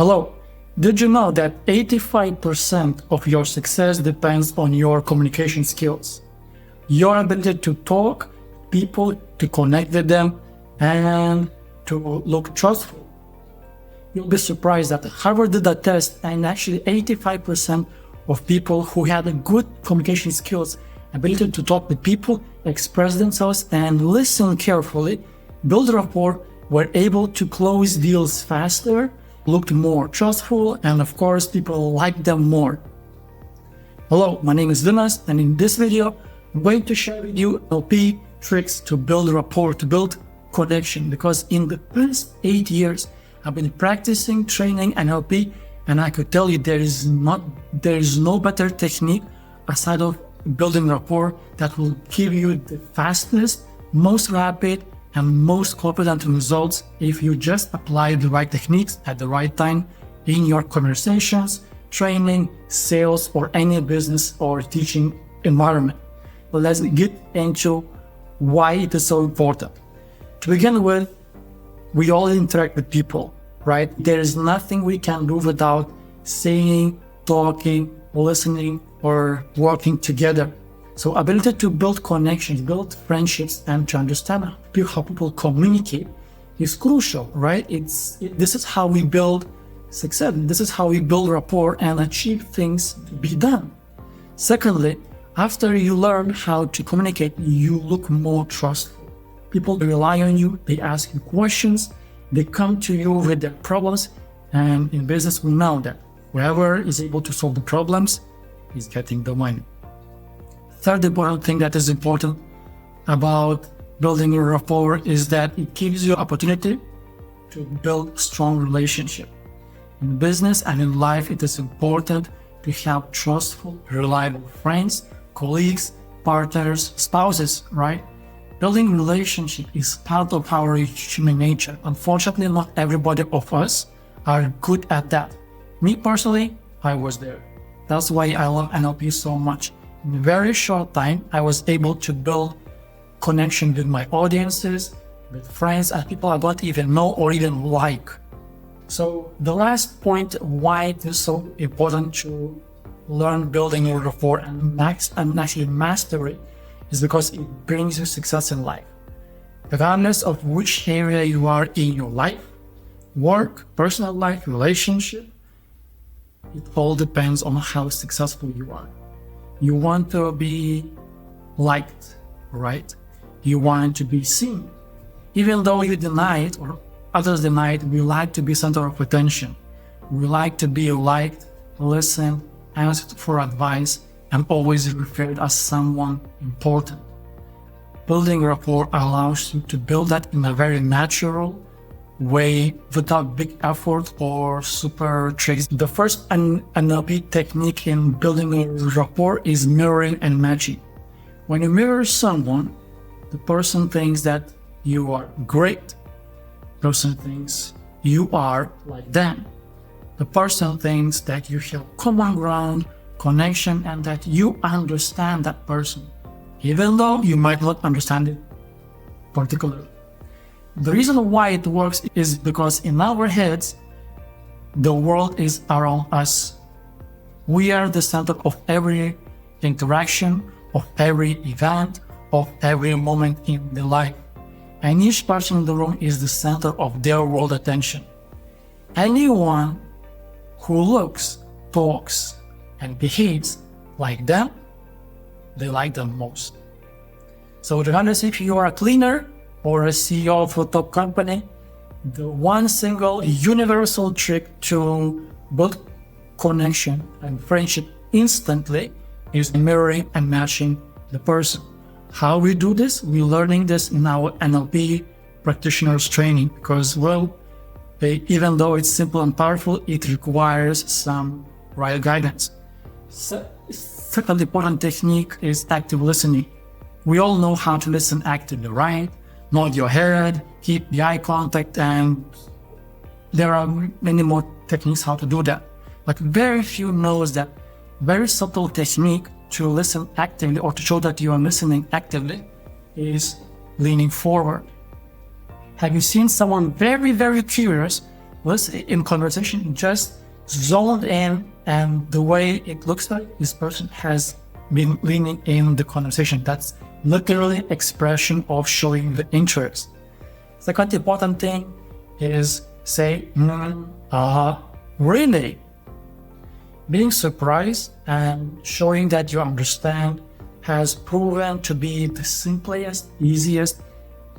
Hello, did you know that 85% of your success depends on your communication skills? Your ability to talk, people, to connect with them, and to look trustful. You'll be surprised that Harvard did a test and actually 85% of people who had a good communication skills, ability to talk with people, express themselves, and listen carefully, build rapport, were able to close deals faster, looked more trustful, and of course people liked them more. Hello, my name is Dinas, and in this video I'm going to share with you NLP tricks to build rapport, to build connection, because in the past 8 years I've been practicing training NLP, and I could tell you there is no better technique aside of building rapport that will give you the fastest, most rapid, and most confident results if you just apply the right techniques at the right time in your conversations, training, sales, or any business or teaching environment. But let's get into why it is so important. To begin with, we all interact with people, right? There is nothing we can do without saying, talking, listening, or working together. So ability to build connections, build friendships, and to understand how people communicate is crucial, right? This is how we build success. This is how we build rapport and achieve things to be done. Secondly, after you learn how to communicate, you look more trustful. People rely on you, they ask you questions, they come to you with their problems, and in business we know that whoever is able to solve the problems is getting the money. Third important thing that is important about building a rapport is that it gives you opportunity to build strong relationship. In business and in life, it is important to have trustful, reliable friends, colleagues, partners, spouses, right? Building relationship is part of our human nature. Unfortunately, not everybody of us are good at that. Me personally, I was there. That's why I love NLP so much. In a very short time, I was able to build connection with my audiences, with friends, and people I don't even know or even like. So the last point why it is so important to learn building your rapport and actually master it is because it brings you success in life. Regardless of which area you are in your life, work, personal life, relationship, it all depends on how successful you are. You want to be liked, right? You want to be seen. Even though you deny it or others deny it, we like to be center of attention. We like to be liked, listened, asked for advice, and always referred as someone important. Building rapport allows you to build that in a very natural way without big effort or super tricks. The first NLP technique in building a rapport is mirroring and matching. When you mirror someone, the person thinks that you are great. The person thinks you are like them. The person thinks that you have common ground, connection, and that you understand that person, even though you might not understand it particularly. The reason why it works is because in our heads, the world is around us. We are the center of every interaction, of every event, of every moment in the life. And each person in the room is the center of their world attention. Anyone who looks, talks, and behaves like them, they like them most. So regardless if you are a cleaner or a CEO of a top company, the one single universal trick to build connection and friendship instantly is mirroring and matching the person. How we do this? We're learning this in our NLP practitioners training because, well, even though it's simple and powerful, it requires some right guidance. Second important technique is active listening. We all know how to listen actively, right? Nod your head, keep the eye contact, and there are many more techniques how to do that. But very few knows that very subtle technique to listen actively or to show that you are listening actively is leaning forward. Have you seen someone very, very curious listen in conversation, just zoned in, and the way it looks like this person has been leaning in the conversation. That's literally expression of showing the interest. Second important thing is say, really. Being surprised and showing that you understand has proven to be the simplest, easiest,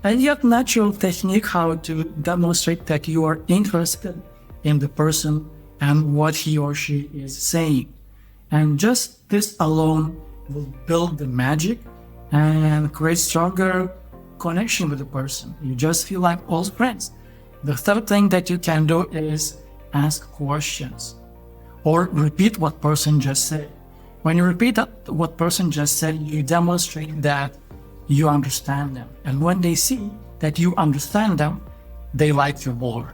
and yet natural technique how to demonstrate that you are interested in the person and what he or she is saying. And just this alone will build the magic and create stronger connection with the person. You just feel like old friends. The third thing that you can do is ask questions or repeat what person just said. When you repeat what person just said, you demonstrate that you understand them. And when they see that you understand them, they like you more,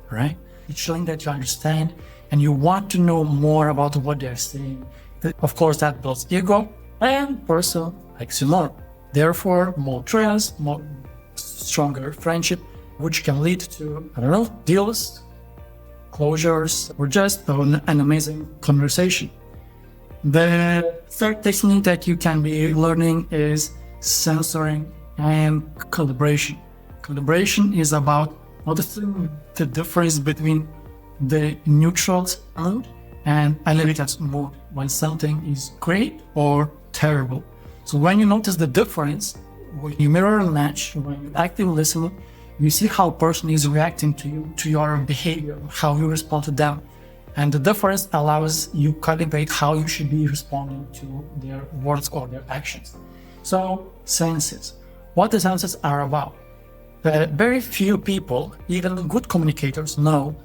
right? It's showing that you understand and you want to know more about what they're saying. Of course, that builds ego, and person likes you more. Therefore, more trust, more stronger friendship, which can lead to, deals, closures, or just an amazing conversation. The third technique that you can be learning is censoring and calibration. Calibration is about noticing the difference between the neutral mood and elevated mood when something is great or terrible. So when you notice the difference, when you mirror and match, when you actively listen, you see how a person is reacting to you, to your behavior, how you respond to them. And the difference allows you calibrate how you should be responding to their words or their actions. So, senses. What the senses are about. Very few people, even good communicators, know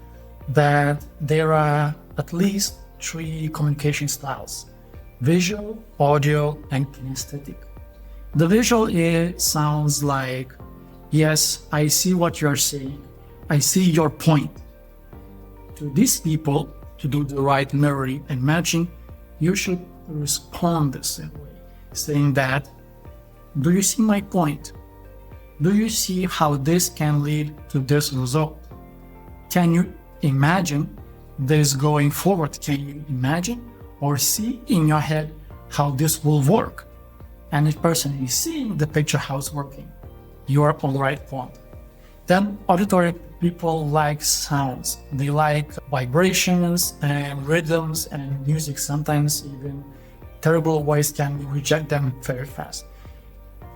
that there are at least 3 communication styles: visual, audio, and kinesthetic. The visual sounds like, yes, I see what you're saying. I see your point. To these people, to do the right mirroring and matching, you should respond the same way, saying that, do you see my point? Do you see how this can lead to this result? Can you imagine this going forward? Can you imagine or see in your head how this will work? And if person is seeing the picture how it's working, you are on the right point. Then auditory people like sounds. They like vibrations and rhythms and music. Sometimes even terrible voice can reject them very fast.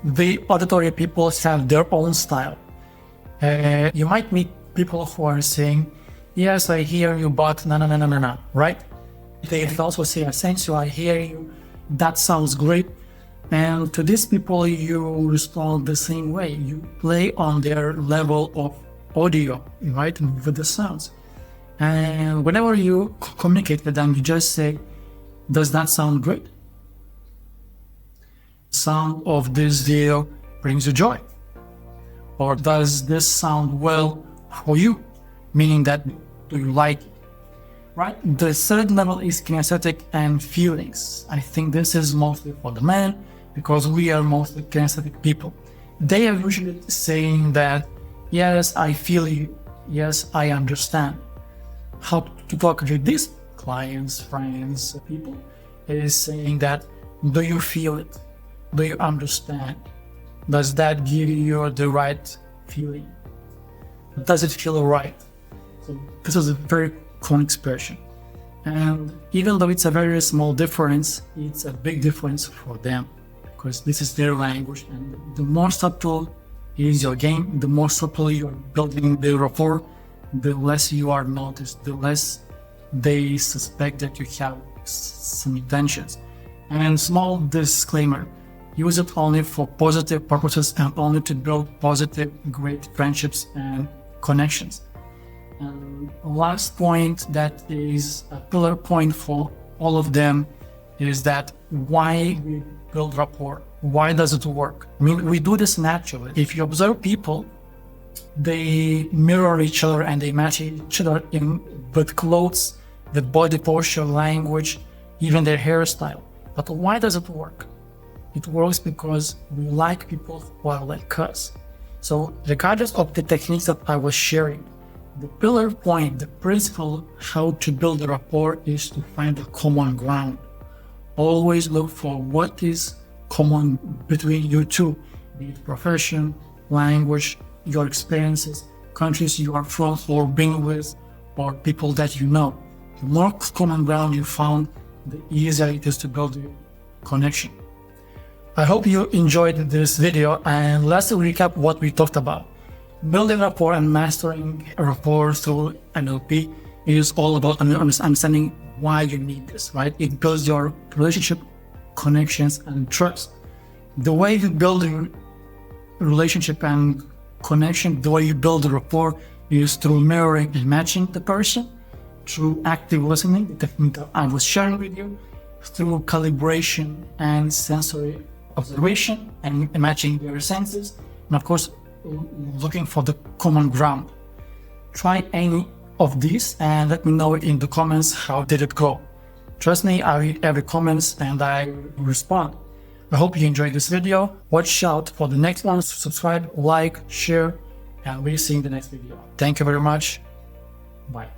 The auditory people have their own style. You might meet people who are saying, yes, I hear you, but no, right? They also say, I sense you, I hear you, that sounds great. And to these people, you respond the same way. You play on their level of audio, right, with the sounds. And whenever you communicate with them, you just say, does that sound great? Sound of this deal brings you joy. Or does this sound well for you? Meaning that, do you like it? Right? The third level is kinesthetic and feelings. I think this is mostly for the men, because we are mostly kinesthetic people. They are usually saying that, yes, I feel you, yes, I understand. How to talk with these clients, friends, people, is saying that, do you feel it? Do you understand? Does that give you the right feeling? Does it feel right? So this is a very common expression. And even though it's a very small difference, it's a big difference for them, because this is their language. And the more subtle is your game, the more subtly you're building the rapport, the less you are noticed, the less they suspect that you have some intentions. And small disclaimer, use it only for positive purposes and only to build positive, great friendships and connections. And last point that is a pillar point for all of them is that why we build rapport. Why does it work? I mean, we do this naturally. If you observe people, they mirror each other and they match each other with clothes, with body posture, language, even their hairstyle. But why does it work? It works because we like people who are like us. So regardless of the techniques that I was sharing, The pillar point, the principle how to build a rapport is to find a common ground. Always look for what is common between you two, be it profession, language, your experiences, countries you are from or been with, or people that you know. The more common ground you found, the easier it is to build a connection. I hope you enjoyed this video, and let's recap what we talked about. Building rapport and mastering rapport through NLP is all about understanding why you need this, right? It builds your relationship, connections, and trust. The way you build a relationship and connection, the way you build a rapport is through mirroring and matching the person, through active listening, the technique that I was sharing with you, through calibration and sensory observation and matching your senses, and of course, looking for the common ground. Try any of these and let me know in the comments how did it go. Trust me, I read every comments and I respond. I hope you enjoyed this video. Watch out for the next one. Subscribe, like, share, and we'll see you in the next video. Thank you very much. Bye.